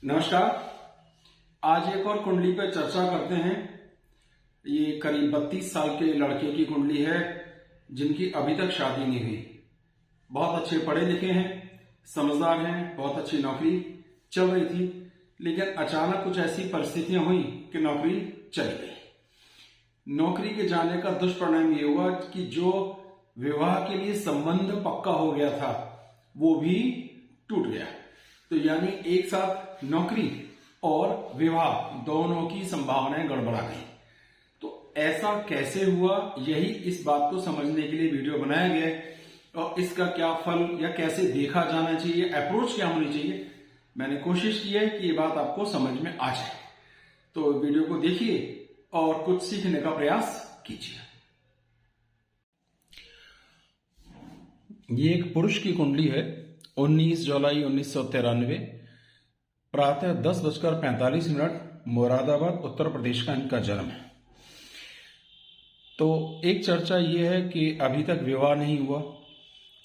नमस्कार। आज एक और कुंडली पर चर्चा करते हैं। ये करीब 32 साल के लड़के की कुंडली है जिनकी अभी तक शादी नहीं हुई। बहुत अच्छे पढ़े लिखे हैं, समझदार हैं, बहुत अच्छी नौकरी चल रही थी, लेकिन अचानक कुछ ऐसी परिस्थितियां हुई कि नौकरी चली गई। नौकरी के जाने का दुष्परिणाम ये हुआ कि जो विवाह के लिए संबंध पक्का हो गया था वो भी टूट गया। तो यानी एक साथ नौकरी और विवाह दोनों की संभावनाएं गड़बड़ा गई। तो ऐसा कैसे हुआ, यही इस बात को समझने के लिए वीडियो बनाया गया है और इसका क्या फल या कैसे देखा जाना चाहिए, अप्रोच क्या होनी चाहिए, मैंने कोशिश की है कि ये बात आपको समझ में आ जाए। तो वीडियो को देखिए और कुछ सीखने का प्रयास कीजिए। ये एक पुरुष की कुंडली है। 19 जुलाई 1993 प्रातः 10:45 मुरादाबाद उत्तर प्रदेश का इनका जन्म है। तो एक चर्चा ये है कि अभी तक विवाह नहीं हुआ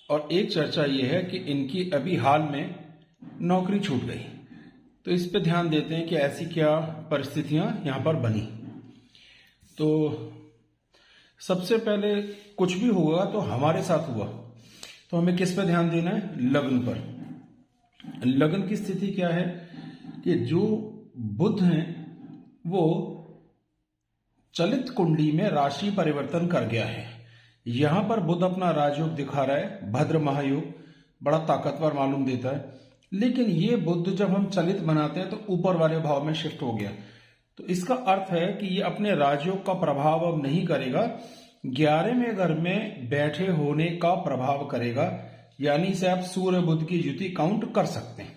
और एक चर्चा ये है कि इनकी अभी हाल में नौकरी छूट गई। तो इस पे ध्यान देते हैं कि ऐसी क्या परिस्थितियां यहां पर बनी। तो सबसे पहले कुछ भी हुआ तो हमारे साथ हुआ, तो हमें किस पर ध्यान देना है? लग्न पर। लग्न की स्थिति क्या है कि जो बुध हैं वो चलित कुंडली में राशि परिवर्तन कर गया है। यहां पर बुध अपना राजयोग दिखा रहा है, भद्र महायोग, बड़ा ताकतवर मालूम देता है। लेकिन ये बुध जब हम चलित बनाते हैं तो ऊपर वाले भाव में शिफ्ट हो गया। तो इसका अर्थ है कि ये अपने राजयोग का प्रभाव अब नहीं करेगा, 11वें घर में बैठे होने का प्रभाव करेगा। यानी इसे आप सूर्य बुध की युति काउंट कर सकते हैं।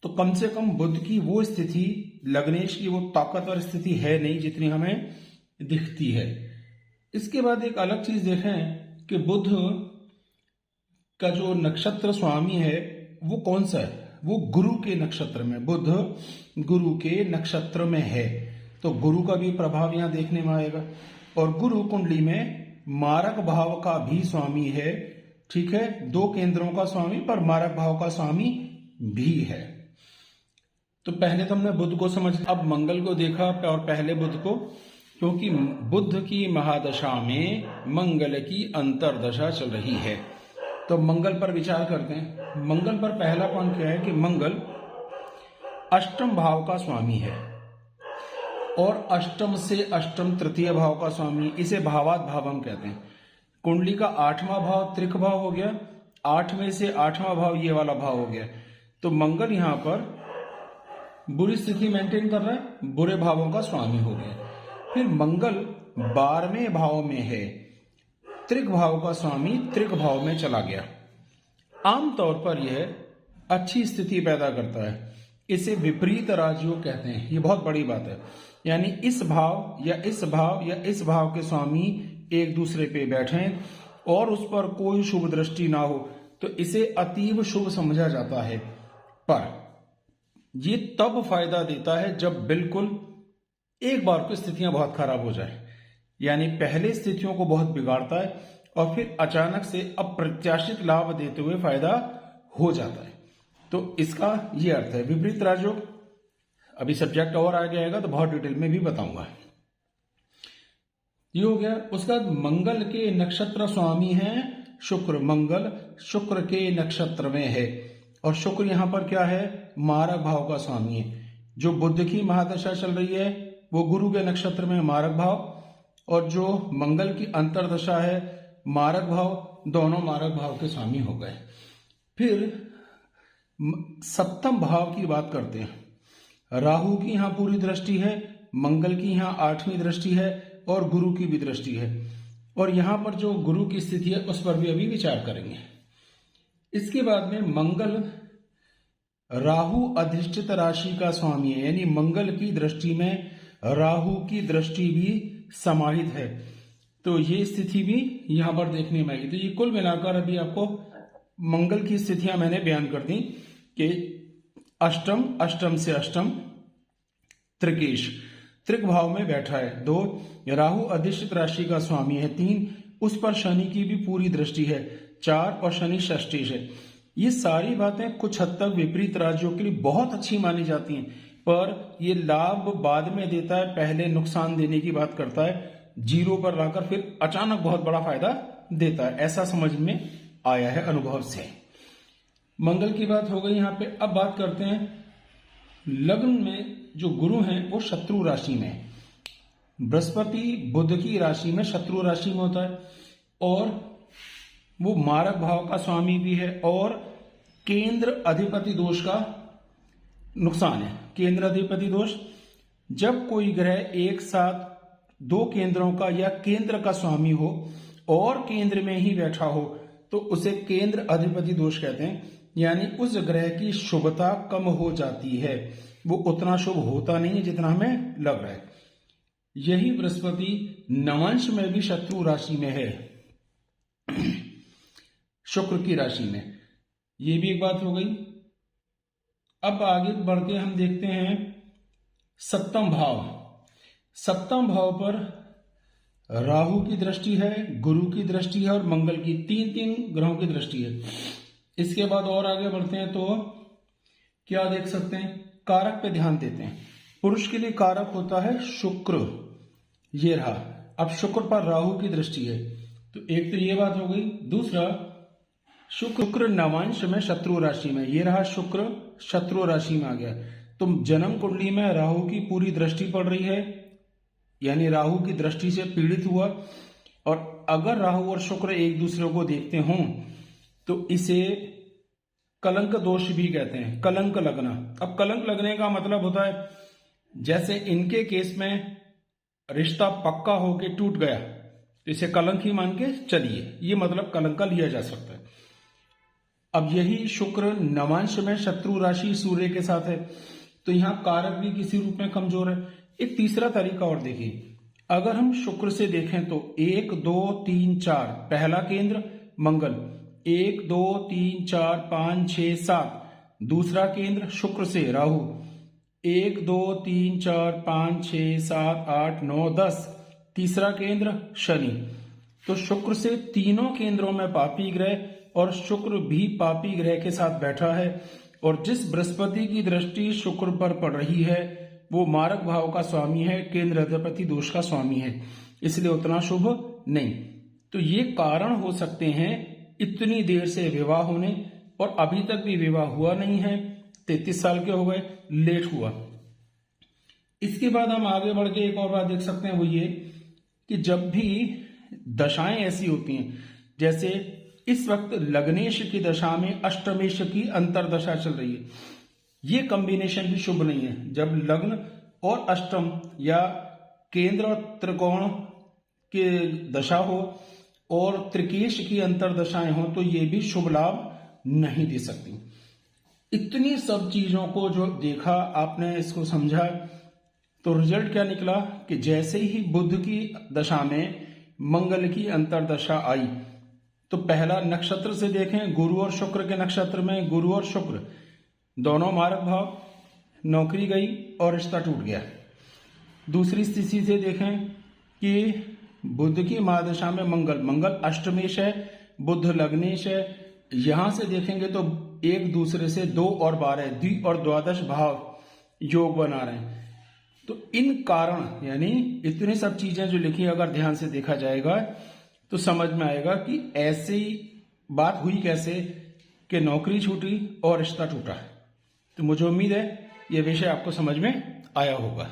तो कम से कम बुध की वो स्थिति, लग्नेश की वो ताकतवर स्थिति है नहीं जितनी हमें दिखती है। इसके बाद एक अलग चीज देखें कि बुध का जो नक्षत्र स्वामी है वो कौन सा है? वो गुरु के नक्षत्र में, बुध गुरु के नक्षत्र में है। तो गुरु का भी प्रभाव यहां देखने में आएगा। और गुरु कुंडली में मारक भाव का भी स्वामी है, ठीक है, 2 केंद्रों का स्वामी पर मारक भाव का स्वामी भी है। तो पहले तो हमने बुध को समझ, अब मंगल को देखा और पहले बुध को, क्योंकि बुध की महादशा में मंगल की अंतरदशा चल रही है। तो मंगल पर विचार करते हैं। मंगल पर पहला पॉइंट क्या है कि मंगल अष्टम भाव का स्वामी है और अष्टम से अष्टम तृतीय भाव का स्वामी, इसे भावात भाव हम कहते हैं। कुंडली का 8वां भाव त्रिक भाव हो गया, 8वें से 8वां भाव ये वाला भाव हो गया। तो मंगल यहां पर बुरी स्थिति मेंटेन कर रहा है, बुरे भावों का स्वामी हो गया। फिर मंगल 12वें भाव में है, त्रिक भाव का स्वामी त्रिक भाव में चला गया। आमतौर पर यह अच्छी स्थिति पैदा करता है, इसे विपरीत राजयोग कहते हैं। ये बहुत बड़ी बात है। यानी इस भाव या इस भाव या इस भाव के स्वामी एक दूसरे पे बैठे और उस पर कोई शुभ दृष्टि ना हो तो इसे अतीव शुभ समझा जाता है। पर ये तब फायदा देता है जब बिल्कुल एक बार को स्थितियां बहुत खराब हो जाए। यानी पहले स्थितियों को बहुत बिगाड़ता है और फिर अचानक से अप्रत्याशित लाभ देते हुए फायदा हो जाता है। तो इसका ये अर्थ है विपरीत राजयोग। अभी सब्जेक्ट और आगे आएगा तो बहुत डिटेल में भी बताऊंगा। ये हो गया। उसका मंगल के नक्षत्र स्वामी हैं शुक्र। मंगल शुक्र के नक्षत्र में है और शुक्र यहां पर क्या है? मारक भाव का स्वामी है। जो बुध की महादशा चल रही है वो गुरु के नक्षत्र में मारक भाव, और जो मंगल की अंतरदशा है मारक भाव, दोनों मारक भाव के स्वामी हो गए। फिर सप्तम भाव की बात करते हैं। राहु की यहां पूरी दृष्टि है, मंगल की यहां 8वीं दृष्टि है और गुरु की भी दृष्टि है। और यहां पर जो गुरु की स्थिति है उस पर भी अभी विचार करेंगे। इसके बाद में मंगल राहु अधिष्ठित राशि का स्वामी है, यानी मंगल की दृष्टि में राहु की दृष्टि भी समाहित है। तो ये स्थिति भी यहां पर देखने में आएगी। तो ये कुल मिलाकर अभी आपको मंगल की स्थितियां मैंने बयान कर दी कि अष्टम, अष्टम से अष्टम त्रिकेश, त्रिक भाव में बैठा है। 2 राहु अधिष्ठित राशि का स्वामी है। 3 उस पर शनि की भी पूरी दृष्टि है। 4 और शनि षष्ठेश है। ये सारी बातें कुछ हद तक विपरीत राज्यों के लिए बहुत अच्छी मानी जाती हैं, पर ये लाभ बाद में देता है, पहले नुकसान देने की बात करता है, जीरो पर लाकर फिर अचानक बहुत बड़ा फायदा देता है। ऐसा समझ में आया है अनुभव से। मंगल की बात हो गई यहां पे। अब बात करते हैं लग्न में जो गुरु हैं वो शत्रु राशि में है। बृहस्पति बुध की राशि में शत्रु राशि में होता है और वो मारक भाव का स्वामी भी है और केंद्र अधिपति दोष का नुकसान है। केंद्र अधिपति दोष, जब कोई ग्रह एक साथ दो केंद्रों का या केंद्र का स्वामी हो और केंद्र में ही बैठा हो तो उसे केंद्र अधिपति दोष कहते हैं। यानी उस ग्रह की शुभता कम हो जाती है, वो उतना शुभ होता नहीं है जितना हमें लग रहा है। यही बृहस्पति नवंश में भी शत्रु राशि में है, शुक्र की राशि में। ये भी एक बात हो गई। अब आगे बढ़ के हम देखते हैं सप्तम भाव। सप्तम भाव पर राहु की दृष्टि है, गुरु की दृष्टि है और मंगल की, तीन ग्रहों की दृष्टि है। इसके बाद और आगे बढ़ते हैं तो क्या देख सकते हैं, कारक पे ध्यान देते हैं। पुरुष के लिए कारक होता है शुक्र, ये रहा। अब शुक्र पर राहु की दृष्टि है, तो एक तो ये बात हो गई। दूसरा, शुक्र नवांश में शत्रु राशि में, ये रहा शुक्र शत्रु राशि में आ गया। तो जन्म कुंडली में राहु की पूरी दृष्टि पड़ रही है, यानी राहु की दृष्टि से पीड़ित हुआ। और अगर राहु और शुक्र एक दूसरे को देखते हों तो इसे कलंक दोष भी कहते हैं, कलंक लगना। अब कलंक लगने का मतलब होता है जैसे इनके केस में रिश्ता पक्का होके टूट गया तो इसे कलंक ही मान के चलिए, ये मतलब कलंक का लिया जा सकता है। अब यही शुक्र नवांश में शत्रु राशि सूर्य के साथ है, तो यहां कारक भी किसी रूप में कमजोर है। एक तीसरा तरीका और देखिए, अगर हम शुक्र से देखें तो 1 2 3 4 पहला केंद्र मंगल, 1 2 3 4 5 6 7 दूसरा केंद्र शुक्र से राहु, 1 2 3 4 5 6 7 8 9 10 तीसरा केंद्र शनि। तो शुक्र से तीनों केंद्रों में पापी ग्रह और शुक्र भी पापी ग्रह के साथ बैठा है। और जिस बृहस्पति की दृष्टि शुक्र पर पड़ रही है वो मारक भाव का स्वामी है, केंद्र अधिपति दोष का स्वामी है, इसलिए उतना शुभ नहीं। तो ये कारण हो सकते हैं इतनी देर से विवाह होने, और अभी तक भी विवाह हुआ नहीं है, 33 साल के हो गए, लेट हुआ। इसके बाद हम आगे बढ़ के एक और बात देख सकते हैं, वो ये कि जब भी दशाएं ऐसी होती हैं, जैसे इस वक्त लग्नेश की दशा में अष्टमेश की अंतरदशा चल रही है, ये कॉम्बिनेशन भी शुभ नहीं है। जब लग्न और अष्टम या केंद्र और त्रिकोण के दशा हो और त्रिकेश की अंतरदशाएं हो तो ये भी शुभ लाभ नहीं दे सकती। इतनी सब चीजों को जो देखा आपने, इसको समझा, तो रिजल्ट क्या निकला कि जैसे ही बुध की दशा में मंगल की अंतरदशा आई तो पहला नक्षत्र से देखें, गुरु और शुक्र के नक्षत्र में गुरु और शुक्र दोनों मारक भाव, नौकरी गई और रिश्ता टूट गया। दूसरी स्थिति से देखें कि बुध की महादशा में मंगल अष्टमेश है, बुध लग्नेश है। यहां से देखेंगे तो एक दूसरे से 2 और 12 द्वि और द्वादश भाव योग बना रहे हैं। तो इन कारण यानी इतनी सब चीजें जो लिखी, अगर ध्यान से देखा जाएगा तो समझ में आएगा कि ऐसी बात हुई कैसे कि नौकरी छूटी और रिश्ता टूटा। तो मुझे उम्मीद है यह विषय आपको समझ में आया होगा।